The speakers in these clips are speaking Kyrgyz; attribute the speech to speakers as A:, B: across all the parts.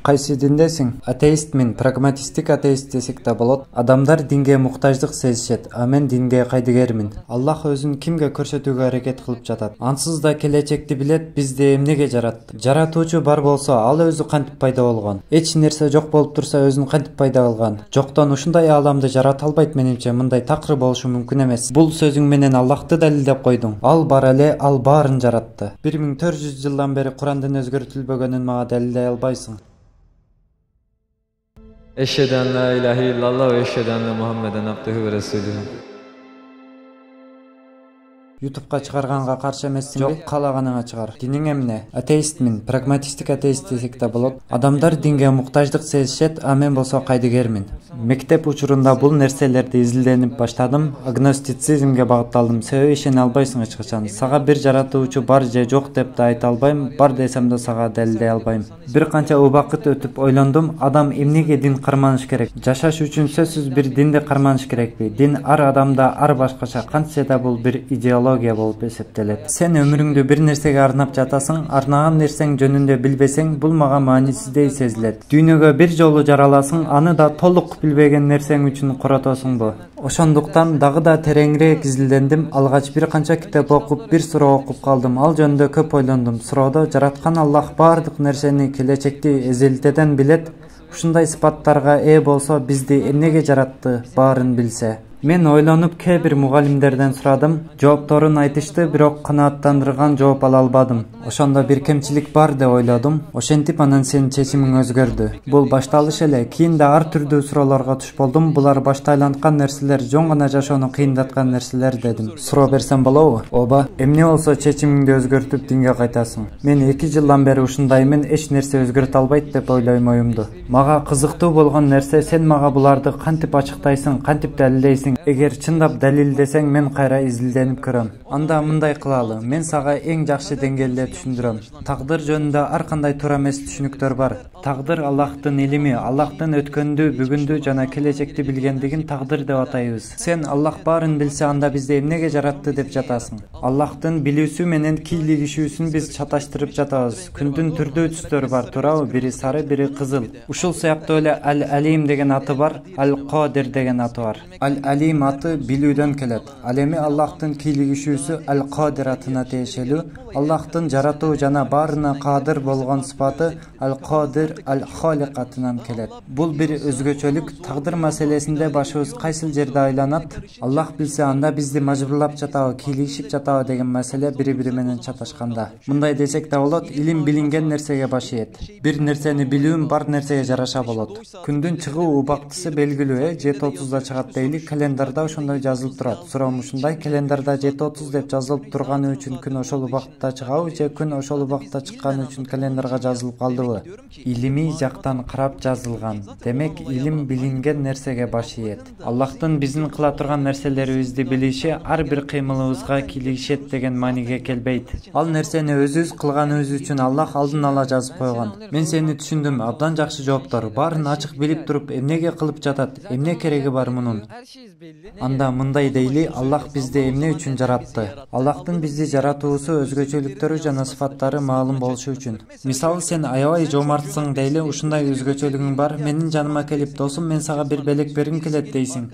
A: Кайсы диндесиң? Атеистмин, прагматисттик атеист десек да болот. Адамдар динге муктаждык сезишет, а мен динге кайдыгермин. Аллах өзүн кимге көрсөтүүгө аракет кылып жатат. Ансыз да келечекти билет, бизди эмнеге жаратты? Жаратуучу бар болсо, ал өзү кантип пайда болгон? Эч нерсе жок болуп турса, өзүн кантип пайда кылган? Жоктон ушундай ааламды жарата албайт менимче, мындай такыр болушу мүмкүн эмес. Бул сөзүң менен Аллахты далилдеп койдуң. Ал бар эле, ал баарын жаратты. 1400 жылдан бери Курандын өзгөртүлбөгөнүн мага далилдей албайсың.
B: Eşhedü en la ilahe illallah ve eşhedü enne Muhammeden abdühü ve resulühü.
A: YouTube'га чыгарганга каршы эмессиңби? Жок, каалаганыңа чыгар. Диниң эмне? Атеистмин, прагматисттик атеист десек да болот. Адамдар динге муктаждык сезишет, а мен болсо кайдыгермин. Мектеп учурунда бул нерселерди изилденип баштадым, агностицизмге багытталдым. Себеби ишене албайсың эч качан. Сага бир жаратуучу бар же жок деп да айта албайм, бар десем да сага далилдей албайм. Бир канча убакыт өтүп ойлондум, адам эмнеге дин карманыш керек? Жашаш үчүн сөзсүз бир динди карманыш керекпи? Дин ар адамда ар башкача, кантсе да бул бир идеология болуп эсептелет. Сен өмүрүңдү бир нерсеге арнап жатасың, арнаган нерсең жөнүндө билбесең, бул мага маанисиздей сезилет. Дүйнөгө бир жолу жараласың, аны да толук билбеген нерсең үчүн коротосуңбу? Ошондуктан дагы да тереңирээк изилдендим. Алгач бир канча китеп окуп, бир суроо окуп калдым. Ал жөнүндө көп ойлондум. Суроодо жараткан Аллах баардык нерсени, келечекти эзелтеден билет. Ушундай сыпаттарга ээ болсо, бизди эмнеге жаратты? Баарын билсе. Мен ойлонуп кээ бир мугалимдерден сурадым. Жоопторун айтышты, бирок канааттандырган жооп ала албадым. Ошондо бир кемчилик бар деп ойлодум. Ошентип анан сенин чечимиң өзгөрдү. Бул башталыш эле. Кийин да ар түрдүү суроолорго туш болдум. Булар башта айланткан нерселер, жөн гана жашоону кыйындаткан нерселер дедим. Суроо берсем болобу? Ооба. Эмне болсо чечимиңди өзгөртүп динге кайтасың? Мен 2 жылдан бери ушундаймын, эч нерсе өзгөртө албайт деп ойлойм оюмду. Мага кызыктуу болгон нерсе, сен мага буларды кантип ачыктайсың, кантип далилдейсиң? Эгер чындап далилдесең, мен кайра изилденип көрөм. Анда мындай кылалы, мен сага эң жакшы деңгээлде түшүндүрөм. Тагдыр жөнүндө ар кандай туура эмес түшүнүктөр бар. Тагдыр Аллахтын илими, Аллахтын өткөндү, бүгүндү жана келечекти билгендигин тагдыр деп атайбыз. Сен Аллах баарын билсе, анда бизди эмнеге жаратты деп жатасың? Аллахтын билүүсү менен кийлигишүүсүн биз чаташтырып жатабыз. Күндүн түрдүү түстөрү бар, туурабы? Бири сары, бири кызыл. Ушул сыяктуу эле Ал-Алим деген аты бар, Ал-Кадир деген аты бар. Ал-Алим аты билүүдөн келет. Ал эми Аллахтын кийлигишүүсү Ал-Кадир атына тиешелүү. Аллахтын жаратуу жана баарына кадыр болгон сыпаты Ал-Кадир Ал-Халик атынан келет. Бул бир өзгөчөлүк. Тагдыр маселесинде башыбыз кайсыл жерде айланат? Аллах билсе, анда бизди мажбурлап жатабы, кийлигишип жатабы деген маселе бири-бири менен чаташканда. Мындай десек да болот, илим билинген нерсеге баш ийет. Бир нерсени билүүм бар нерсеге жараша болот. Күндүн чыгуу убактысы белгилүү, 7:30да чыгат дейли. Календарда ошондой жазылып турат. Суроом ушундай: календарда 7:30 деп жазылып турганы үчүн күн ошол убакытта чыгабы, же күн ошол убакытта чыкканы үчүн календарга жазылып калдыбы? Илимий жактан карап жазылган. Демек, илим билинген нерсеге баш ийет. Аллахтын биздин кыла турган нерселерибизди билиши ар бир кыймылыбызга кийлигишет деген мааниге келбейт. Ал нерсени өзүбүз кылганыбыз үчүн Аллах алдын ала жазып койгон. Мен сени түшүндүм. Абдан жакшы жооптор. Баарын ачык билип туруп, эмнеге кылып жатат? Эмне кереги бар мунун? Анда мындай дейли, Аллах бизди эмне үчүн жаратты? Аллахтын бизди жаратуусу, өзгөчөлүктөрү жана сыфаттары маалым болушу үчүн. Мисалы, сен аябай жомартсың дейли, ушундай өзгөчөлүгүң бар. Менин жаныма келип, досум, мен сага бир белек бергим келет дейсиң.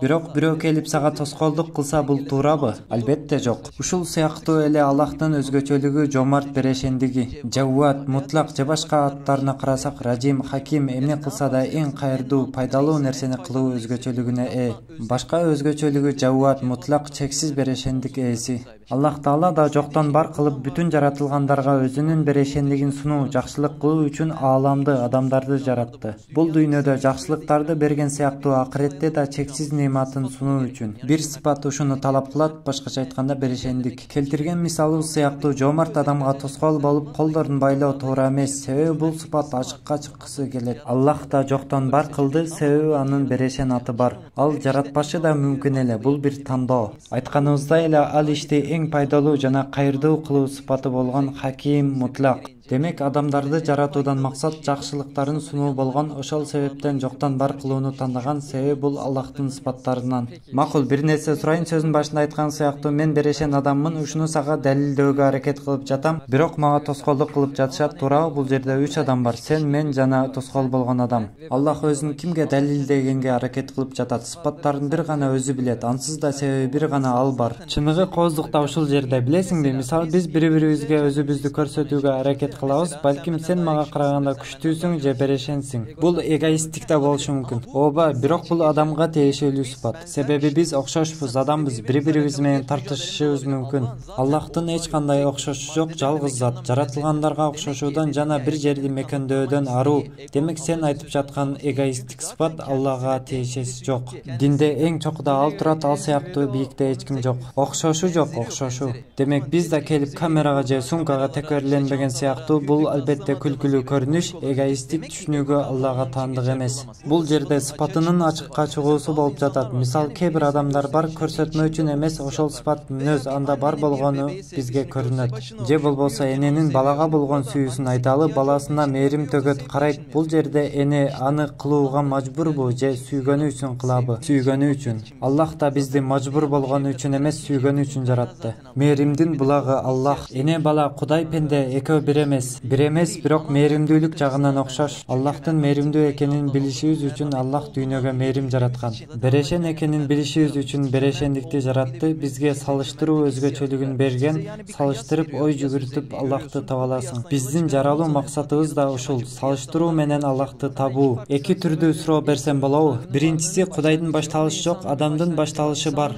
A: Бирок бирөө келип сага тоскоолдук кылса, бул туурабы? Албетте жок. Ушул сыяктуу эле Аллахтын өзгөчөлүгү, жомарт берешендиги, Жавват, Мутлак же башка аттарына карасак, Ражим, Хаким эмне кылса да эң кайырдуу, пайдалуу нерсени кылуу өзгөчөлүгүнө ээ. Башка өзгөчөлүгү Жавват, Мутлак, чексиз берешендик ээси. Аллах Таала да жоктон бар кылып бүтүн жаратылгандарга өзүнүн берешендигин сунуу, жакшылык кылуу үчүн ааламды, адамдарды жаратты. Бул дүйнөдө жакшылыктарды берген сыяктуу акыретте да чексиз неаматын сунуу үчүн. Бир сыпат ушуну талап кылат, башкача айтканда берешендик. Келтирген мисалыбыз сыяктуу жомарт адамга тоскоол болуп колдорун байлоо туура эмес, себеби бул сыпат ачыкка чыккысы келет. Аллах да жоктон бар кылды, себеби анын берешен аты бар. Ал жаратпашы да мүмкүн эле, бул бир тандоо. Айтканыбыздай эле, ал ишти эң пайдалуу жана кайырдуу кылуу сыпаты болгон Хаким, Мутлак. Демек адамдарды жаратуудан максат жакшылыктарын сунуу болгон, ошол себептен жоктон бар кылууну тандаган. Себеби бул Аллахтын сыпаттарынан. Макул, бир нерсе сурайын. Сөзүн башында айткан сыяктуу, мен берешен адаммын, ушуну сага далилдөөгө аракет кылып жатам, бирок мага тоскоолдук кылып жатышат. Туурабы? Бул жерде 3 адам бар: сен, мен жана тоскоол болгон адам. Аллах өзүн кимге далилдегенге аракет кылып жатат? Сыпаттарын бир гана өзү билет. Ансыз да себеби бир гана ал бар. Чыныгы кооздук да ушул жерде. Билесиңби, мисалы биз бири-бирибизге өзүбүздү көрсөтүүгө аракет кылабыз. Балким сен мага караганда күчтүүсүң же берешенсиң. Бул эгоисттик да болушу мүмкүн. Ооба, бирок бул адамга тиешелүү сыпат. Себеби биз окшошпуз, адамбыз, бири-бирибиз менен тартышышыбыз мүмкүн. Аллахтын эч кандай окшошу жок, жалгыз зат. Жаратылгандарга окшошуудан жана бир жерди мекендөөдөн аруу. Демек сен айтып жаткан эгоисттик сыпат Аллага тиешеси жок. Динде эң чокуда ал турат, ал сыяктуу бийикте эч ким жок. Окшошу жок, окшошу. Демек биз да келип камерага же сумкага текерленбеген сыяктуу. Бул албетте күлкүлүү көрүнүш, эгоисттик түшүнүүгө Аллага таандык эмес. Бул жерде сыпатынын ачыкка чыгуусу болуп жатат. Мисал, кээ бир адамдар бар, көрсөтмө үчүн эмес, ошол сыпат мүнөз анда бар болгону бизге көрүнөт. Же болбосо эненин балага болгон сүйүүсүн айталы, баласына мээрим төгөт, карайт. Бул жерде эне аны кылууга мажбурбу же сүйгөнү үчүн кылабы? Сүйгөнү үчүн. Аллах да бизди мажбур болгону үчүн эмес, сүйгөнү үчүн жаратты. Мээримдин булагы Аллах. Эне бала, Кудай пенде экөө бир эмес, бирок мээримдүүлүк жагынан окшош. Аллахтын мээримдүү экенин билишибиз үчүн Аллах дүйнөгө мээрим жараткан. Берешен экенин билишибиз үчүн берешендикти жаратты, бизге салыштыруу өзгөчөлүгүн берген. Салыштырып ой жүгүртүп Аллахты табаласың. Биздин жаралуу максатыбыз да ушул, салыштыруу менен Аллахты табуу. Эки түрдүү суроо берсем болобу? Биринчиси, Кудайдын башталышы жок, адамдын башталышы бар.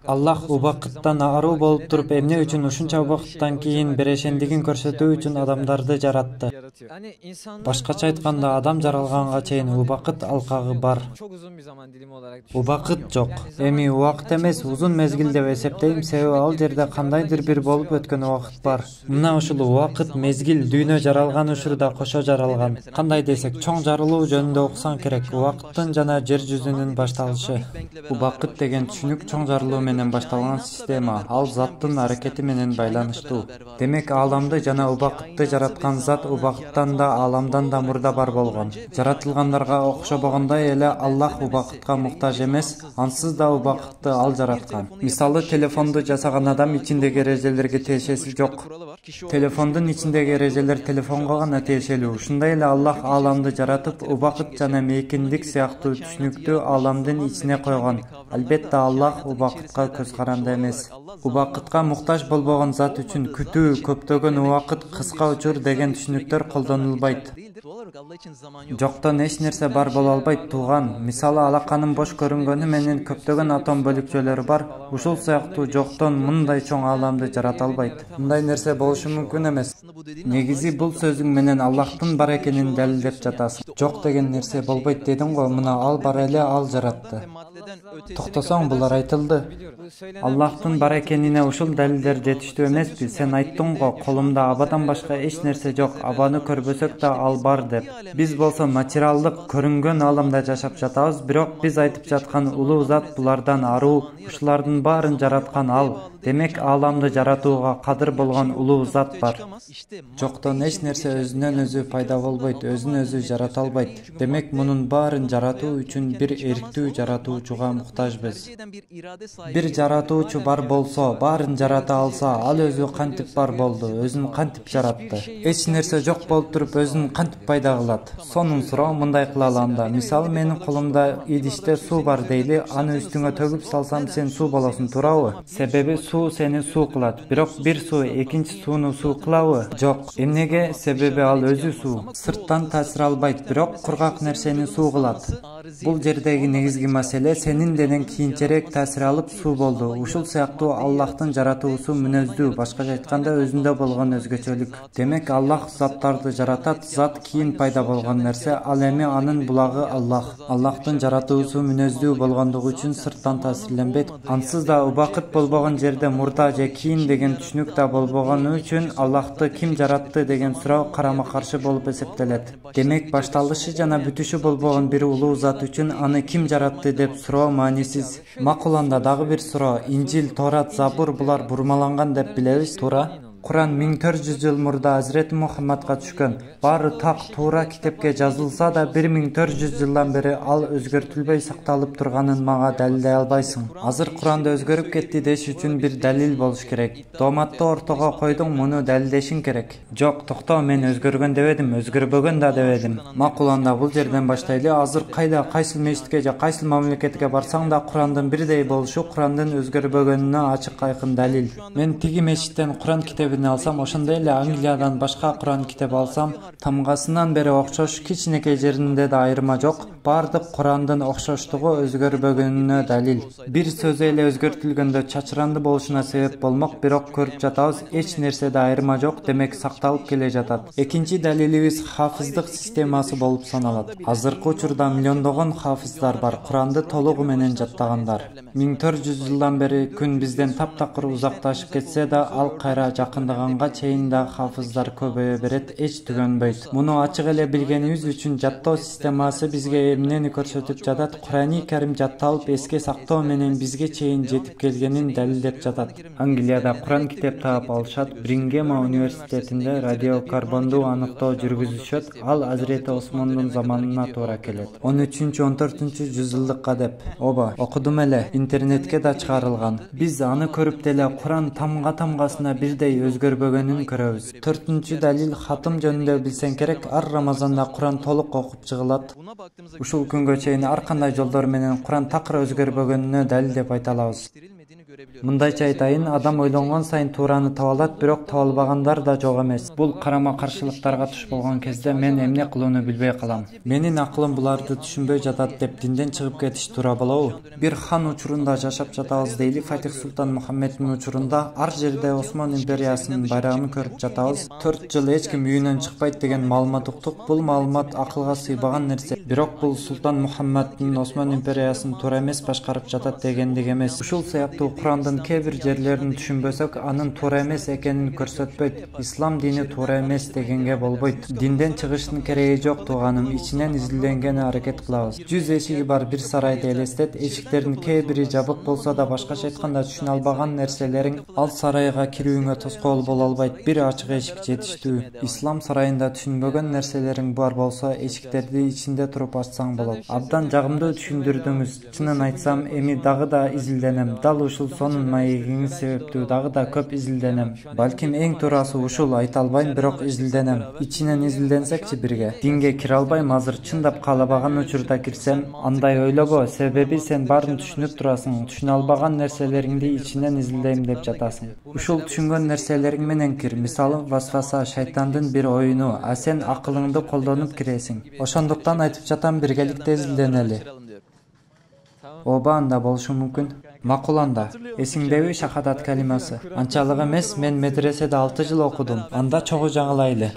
A: Аллах убакыттан аруу болуп туруп, эмне үчүн ушунча убакыттан кийин берешендигин көрсөтүү үчүн адамдарды жаратты. Башкача айтканда, адам жаралганга чейин убакыт алкагы бар. Убакыт жок. Эми убакыт эмес, узун мезгил деп эсептейм, себеби ал жерде кандайдыр бир болуп өткөн убакыт бар. Мына ушул убакыт, мезгил, дүйнө жаралган учурда кошо жаралган. Кандай десек, чоң жарылуу жөнүндө окусаң керек. Убакыттын жана жер жүзүнүн башталышы. Убакыт деген түшүнүк чоң жарылуу менен башталган система. Ал заттын аракети менен байланыштуу. Демек ааламды жана убакытты жараткан зат убакыттан да ааламдан да мурда бар болгон. Жаратылгандарга окшобогондой эле Аллах убакытка муктаж эмес, ансыз да убакытты ал жараткан. Мисалы, телефонду жасаган адам ичиндеги эрежелерге тиешеси жок. Телефондун ичиндеги эрежелер телефонго гана тиешелүү. Ушундай эле Аллах ааламды жаратып, убакыт жана мейкиндик сыяктуу түшүнүктү ааламдын ичине койгон. Албетте Аллах убакытка көз каранды эмес. Убакытка муктаж болбогон зат үчүн күтүү, көптөгөн убакыт, кыска учур деген түшүнүктөр колдонулбайт. Жоктон эч нерсе бар боло албайт, тууган. Мисалы, алаканын бош көрүнгөнү менен көптөгөн атом бөлүкчөлөрү бар. Ушул сыяктуу жоктон мындай чоң ааламды жарата албайт. Мындай нерсе болушу мүмкүн эмес. Негизи бул сөзүң менен Аллахтын бар экенин далилдеп жатасың. Жок деген нерсе болбойт дедиң го, мына ал бар эле, ал жаратты. Токтосоң, булар айтылды. Аллахтын бар экенине ушул далилдер жетиштүү эмеспи? Сен айттың го, колумда абадан башка эч нерсе жок, абаны көрбөсөк да ал бар деп. Биз болсо материалдык, көрүнгөн ааламда жашап жатабыз, бирок биз айтып жаткан улуу зат булардан аруу, ушулардын баарын жараткан ал. Демек ааламды жаратууга кадыр болгон улуу зат бар. Жоктон эч нерсе өзүнөн өзү пайда болбойт, өзүн өзү жарата албайт. Демек мунун баарын жаратуу үчүн бир эрктүү жаратуучуга муктажбыз. Бир жаратуучу бар болсо, баарын жарата алса, ал өзү кантип бар болду, өзүн кантип жаратты? Эч нерсе жок болуп туруп өзүн кантип пайда кылат? Сонун суроо мындай кылалы анда. Мисалы, менин колумда идиште суу бар дейли, аны үстүңө төгүп салсам, сен суу болосуң, туурабы? Себеби суу сени суу кылат. Бирок бир суу экинчи сууну суу кылабы? Жок. Эмнеге? Себеби ал өзү суу. Сырттан таасир албайт, бирок кургак нерсени суу кылат. Бул жердеги негизги маселе, сенин денең кийинчерээк таасир алып суу болду. Ушул сыяктуу Аллахтын жаратуусу мүнөздүү, башкача айтканда өзүндө болгон өзгөчөлүк. Демек Аллах заттарды жаратат, зат кийин пайда болгон нерсе, ал эми анын булагы Аллах. Аллахтын жаратуусу мүнөздүү болгондугу үчүн сырттан таасирленбейт. Ансыз да убакыт болбогон жерде мурда же кийин деген түшүнүк да болбогону үчүн Аллахты ким жаратты деген суроо карама каршы болуп эсептелет. Демек башталышы жана бүтүшү болбогон бир улуу зат үчүн аны ким жаратты деп суроо маанисиз. Макул анда дагы бир суроо. Инжил, Торат, Забур булар бурмаланган деп билебиз, туура? Kur'an 1400 жыл мурда Hazreti Muhammadga түшкөн. Бары так туура китепке жазылса да 1400 жылдан бери ал өзгөртүлбөй сакталып турганын мага далилдей албайсың. Азыр Кур'анды өзгөрүп кетти деш үчүн бир далил болуш керек. Доматты ортого койдуң, муну далилдешиң керек. Жок, токто, мен өзгөргөн дебедим, өзгөрбөгөн да дебедим. Макул, анда бул жерден баштайлы. Азыр кайда, кайсыл мечитке же кайсыл мамлекетке барсаң да Кур'андын бирдей болушу Кур'андын өзгөрбөгөнүнө ачык айкын далил. Мен тиги мечиттен Кур'ан китебин алсам, ошондой эле Англиядан башка Кур'ан китеп алсам, тамгасынан бери окшош, кичинекей жеринде да айырма жок. Бардык Кур'андын окшоштугу өзгөрбөгөнүнө далил. Бир сөзү эле өзгөртүлгөндө чачыранды болушуна себеп болмок, бирок көрүп жатабыз, эч нерседе айырма жок, демек сакталып келе жатат. Экинчи далилибиз хафыздык системасы болуп саналат. Азыркы учурда миллиондогон хафыздар бар, Кур'анды толугу менен жаттагандар. 1400 жылдан бери күн бизден таптакыр узакташып кетсе да, ал кайра жакындаганга чейин да хафыздар көбөйө берет, эч түгөнбөйт. Муну ачык эле билгенибиз үчүн жаттоо системасы бизге эмнени көрсөтүп жатат? Кур'ани Карим жатталып эске сактоо менен бизге чейин жетип келгенин далилдеп жатат. Англияда Кур'ан китеп таап алышат. Брингема университетинде радиокарбондуу аныктоо жүргүзүшөт. Ал Азирети Осмондун заманына туура келет. 13-14 жүзүлдыкка деп. Оба, окудум эле, интернетке да чыгарылган. Биз аны көрүп деле Кур'ан тамгасына бирдей өзгөрбөгөнүн көрөбүз. 4-чү далил хатым жөнүндө билсең керек. Ар Рамазанда Кур'ан толук окуп чыгылат. Ушул күнгө чейин ар кандай жолдор менен Кур'ан такыр өзгөрбөгөнүнө далил деп айта алабыз. Мындайча айтайын, адам ойлонгон сайын туураны таба алат, бирок таба албагандар да жок эмес. Бул карама-каршылыктарга туш болгон кезде мен эмне кылууну билбей калам. Менин акылым буларды түшүнбөй жатат деп динден чыгып кетиш туура болобу? Бир хан учурунда жашап жатабыз дейли. Фатих Султан Мухаммеддин учурунда ар жерде Осман империясынын байрагын көрүп жатабыз. 4 жыл эч ким үйүнөн чыкпайт деген маалымат уктук. Бул маалымат акылга сыйбаган нерсе. Бирок бул Султан Мухаммеддин Осман империясын туура эмес башкарып жатат дегендик эмес. Ушул сыяктуу Кур'андын кээ бир жерлерин түшүнбөсөк, анын туура эмес экенин көрсөтпөйт. Ислам дини туура эмес дегенге болбойт. Динден чыгыштын кереги жок тууганым, ичинен изилденгени аракет кылабыз. 100 эшиги бар бир сарайды элестет. Эшиктердин кээ бири жабык болсо да, башкача айтканда түшүнө албаган нерселериң ал сарайга кирүүңө тоскоол боло албайт. Бир ачык эшик жетиштүү. Ислам сарайында түшүнбөгөн нерселериң бар болсо, эшиктерди ичинде туруп ачсаң болот. Абдан жагымдуу түшүндүрдүңүз. Чынын айтсам, эми дагы да изилденем. Дал ушул сонун маегиңиз себептүү дагы да көп изилденем. Балким эң туурасы ушул, айта албайм, бирок изилденем. Ичинен изилденсекчи бирге. Динге кире албайм, азыр чындап каалабаган учурда кирсем, андай ойлобо, себеби сен баарын түшүнүп турасың. Түшүнө албаган нерселериңди ичинен изилдейм деп жатасың. Ушул түшүнгөн нерселериң менен кир. Мисалы, васваса шайтандын бир оюну, а сен акылыңды колдонуп киресиң. Ошондуктан айтып жатам, биргеликте изилденели. Оба, анда болушу мүмкүн. Макул, анда. Эсиңдеби шахадат калимасы? Анчалык эмес, мен медреседе 6 жыл окудум. Анда чогуу жаңылайлы.